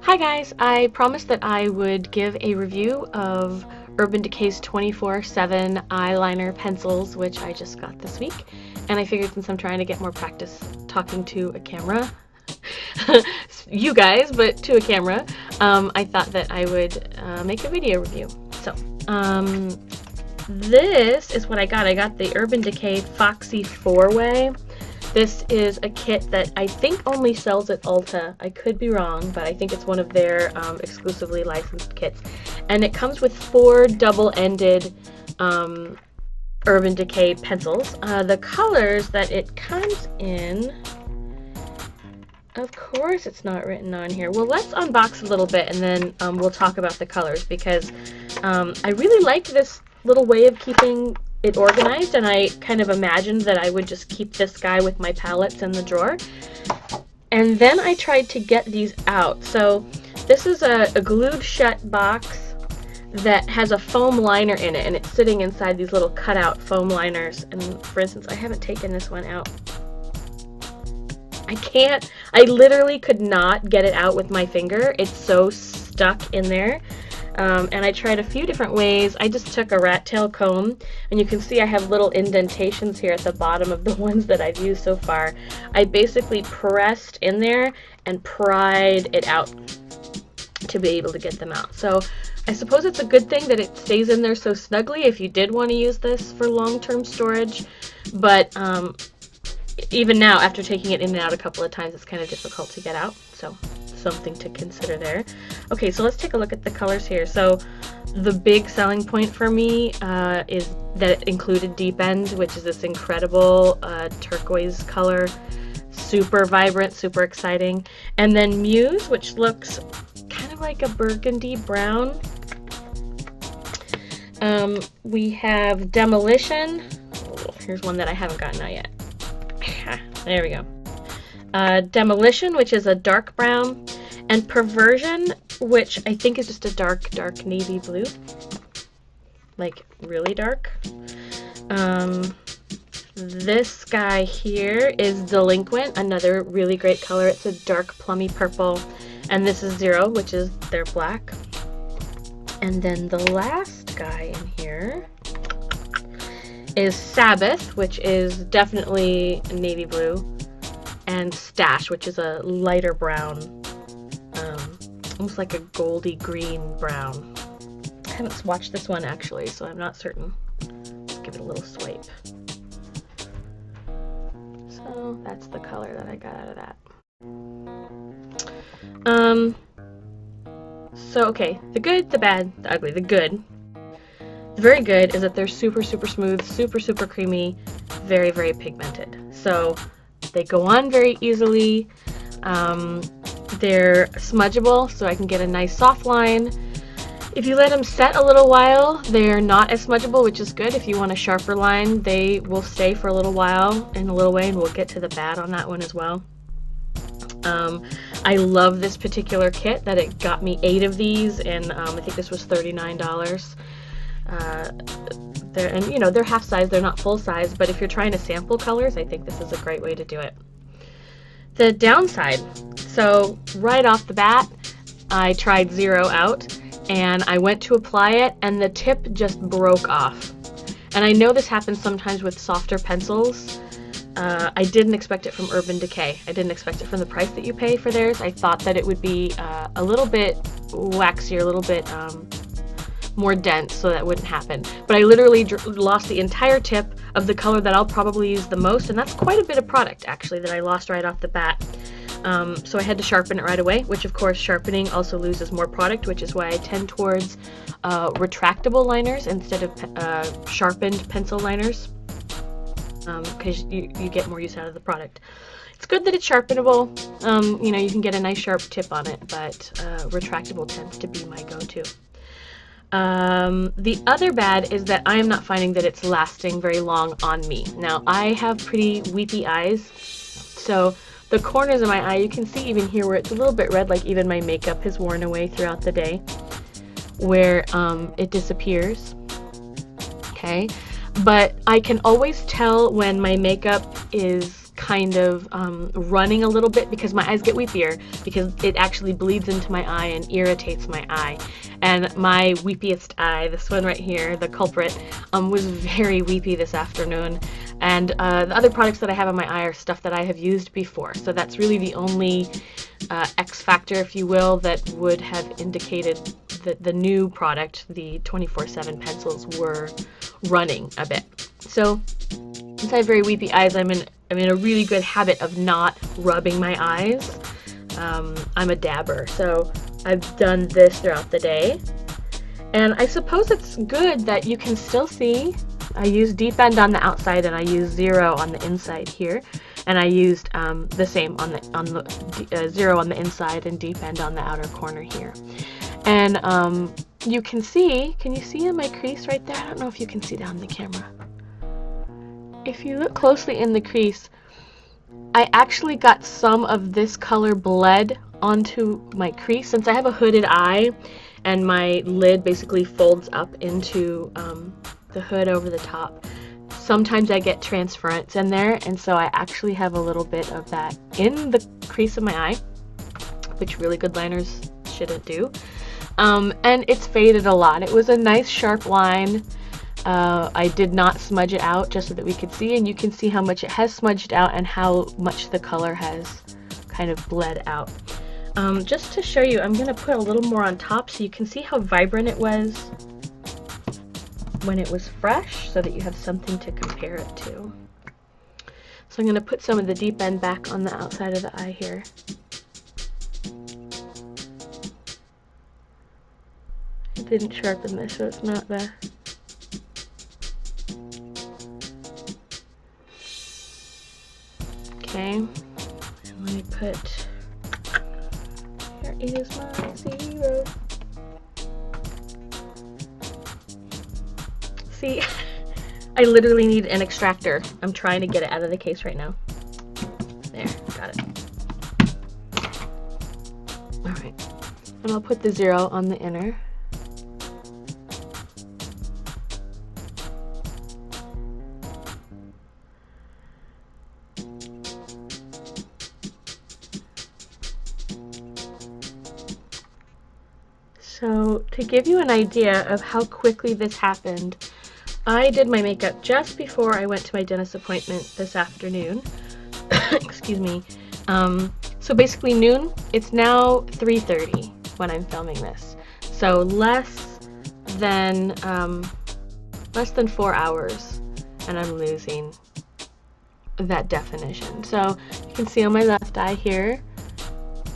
Hi guys, I promised that I would give a review of Urban Decay's 24/7 eyeliner pencils, which I just got this week, and I figured since I'm trying to get more practice talking to a camera, you guys, but to a camera, I thought that I would make a video review. So, this is what I got. I got the Urban Decay Foxy Fourway. This is a kit that I think only sells at Ulta. I could be wrong, but I think it's one of their exclusively licensed kits. And it comes with 4 double-ended Urban Decay pencils. The colors that it comes in, of course it's not written on here. Well, let's unbox a little bit and then we'll talk about the colors, because I really like this little way of keeping it organized, and I kind of imagined that I would just keep this guy with my palettes in the drawer. And then I tried to get these out. So this is a glued shut box that has a foam liner in it, and it's sitting inside these little cutout foam liners. And for instance, I haven't taken this one out. I literally could not get it out with my finger. It's so stuck in there. And I tried a few different ways. I just took a rat tail comb, and you can see I have little indentations here at the bottom of the ones that I've used so far. I basically pressed in there and pried it out to be able to get them out. So I suppose it's a good thing that it stays in there so snugly if you did want to use this for long-term storage, but even now, after taking it in and out a couple of times, it's kind of difficult to get out, so something to consider there. Okay, so let's take a look at the colors here. So the big selling point for me is that it included Deep End, which is this incredible turquoise color, super vibrant, super exciting. And then Muse, which looks kind of like a burgundy brown. We have Demolition. Oh, here's one that I haven't gotten out yet. There we go. Demolition, which is a dark brown, and Perversion, which I think is just a dark navy blue, like really dark. This guy here is Delinquent, another really great color. It's a dark plummy purple, and this is Zero, which is their black. And then the last guy in here is Sabbath, which is definitely navy blue, and Stash, which is a lighter brown, almost like a goldy green brown. I haven't swatched this one actually, so I'm not certain. Let's give it a little swipe. So that's the color that I got out of that. So okay, the good, the bad, the ugly. The good. The very good is that they're super smooth, super creamy, very pigmented. So they go on very easily. They're smudgeable, so I can get a nice soft line. If you let them set a little while, they're not as smudgeable, which is good. If you want a sharper line, they will stay for a little while in a little way, and we'll get to the bad on that one as well. I love this particular kit, that it got me 8 of these, and I think this was $39. And you know, they're half size, they're not full size, but if you're trying to sample colors, I think this is a great way to do it. The downside, so right off the bat, I tried Zero out, and I went to apply it, and the tip just broke off. And I know this happens sometimes with softer pencils. I didn't expect it from Urban Decay. I didn't expect it from the price that you pay for theirs. I thought that it would be a little bit waxier, a little bit more dense, so that wouldn't happen. But I literally lost the entire tip of the color that I'll probably use the most, and that's quite a bit of product actually that I lost right off the bat. So I had to sharpen it right away, which of course sharpening also loses more product, which is why I tend towards retractable liners instead of sharpened pencil liners, because you get more use out of the product. It's good that it's sharpenable. You know, you can get a nice sharp tip on it, but retractable tends to be my go-to. The other bad is that I am not finding that it's lasting very long on me. Now, I have pretty weepy eyes, so the corners of my eye, you can see even here where it's a little bit red, like even my makeup has worn away throughout the day, where it disappears. Okay, but I can always tell when my makeup is kind of running a little bit, because my eyes get weepier, because it actually bleeds into my eye and irritates my eye. And my weepiest eye, this one right here, the culprit, was very weepy this afternoon. And the other products that I have on my eye are stuff that I have used before, so that's really the only X factor, if you will, that would have indicated that the new product, the 24/7 pencils, were running a bit. So since I have very weepy eyes, I'm in a really good habit of not rubbing my eyes. I'm a dabber, so I've done this throughout the day. And I suppose it's good that you can still see. I used deep end on the outside and I used 0 on the inside here. And I used the same on the 0 on the inside and deep end on the outer corner here. And you can you see in my crease right there? I don't know if you can see down the camera. If you look closely in the crease, I actually got some of this color bled onto my crease. Since I have a hooded eye and my lid basically folds up into the hood over the top, sometimes I get transference in there, and so I actually have a little bit of that in the crease of my eye, which really good liners shouldn't do. And it's faded a lot. It was a nice sharp line. I did not smudge it out just so that we could see, and you can see how much it has smudged out and how much the color has kind of bled out. Just to show you, I'm going to put a little more on top so you can see how vibrant it was when it was fresh, so that you have something to compare it to. So I'm going to put some of the deep end back on the outside of the eye here. I didn't sharpen this, so it's not the... Okay, and let me put, here is my 0. See, I literally need an extractor. I'm trying to get it out of the case right now. There, got it. Alright, and I'll put the 0 on the inner. So to give you an idea of how quickly this happened, I did my makeup just before I went to my dentist appointment this afternoon. Excuse me. So basically noon. It's now 3:30 when I'm filming this. So less than 4 hours, and I'm losing that definition. So you can see on my left eye here,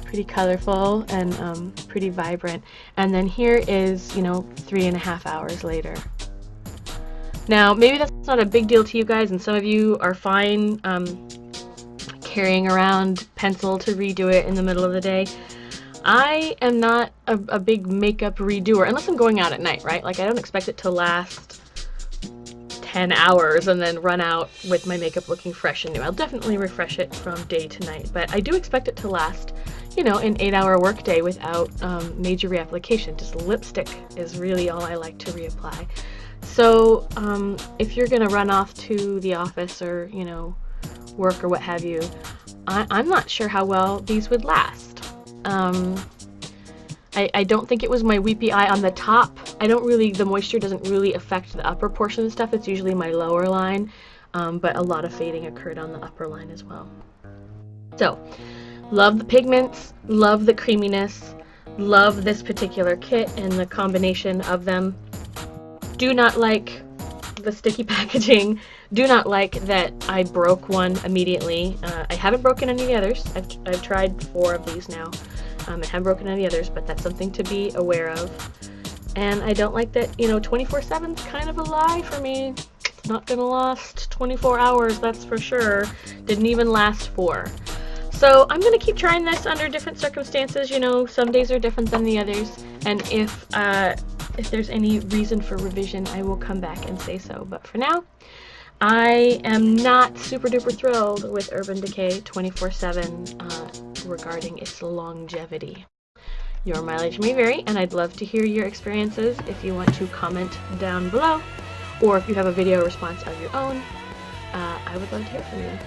pretty colorful and pretty vibrant, and then here is, you know, 3.5 hours later. Now maybe that's not a big deal to you guys, and some of you are fine carrying around pencil to redo it in the middle of the day. I am not a big makeup redoer unless I'm going out at night, right? Like I don't expect it to last 10 hours and then run out with my makeup looking fresh and new. I'll definitely refresh it from day to night, but I do expect it to last, you know, an 8-hour workday without major reapplication. Just lipstick is really all I like to reapply. So if you're gonna run off to the office or, you know, work or what have you, I'm not sure how well these would last. I don't think it was my weepy eye on the top. The moisture doesn't really affect the upper portion of stuff. It's usually my lower line, but a lot of fading occurred on the upper line as well. So, love the pigments, love the creaminess, love this particular kit and the combination of them. Do not like the sticky packaging. Do not like that I broke one immediately. I haven't broken any of the others. I've tried 4 of these now. I haven't broken any others, but that's something to be aware of. And I don't like that, you know, 24/7 is kind of a lie for me. It's not gonna last 24 hours, that's for sure. Didn't even last 4. So I'm gonna keep trying this under different circumstances. You know, some days are different than the others. And if there's any reason for revision, I will come back and say so. But for now, I am not super duper thrilled with Urban Decay 24/7 regarding its longevity. Your mileage may vary, and I'd love to hear your experiences if you want to comment down below, or if you have a video response of your own. I would love to hear from you.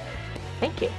Thank you.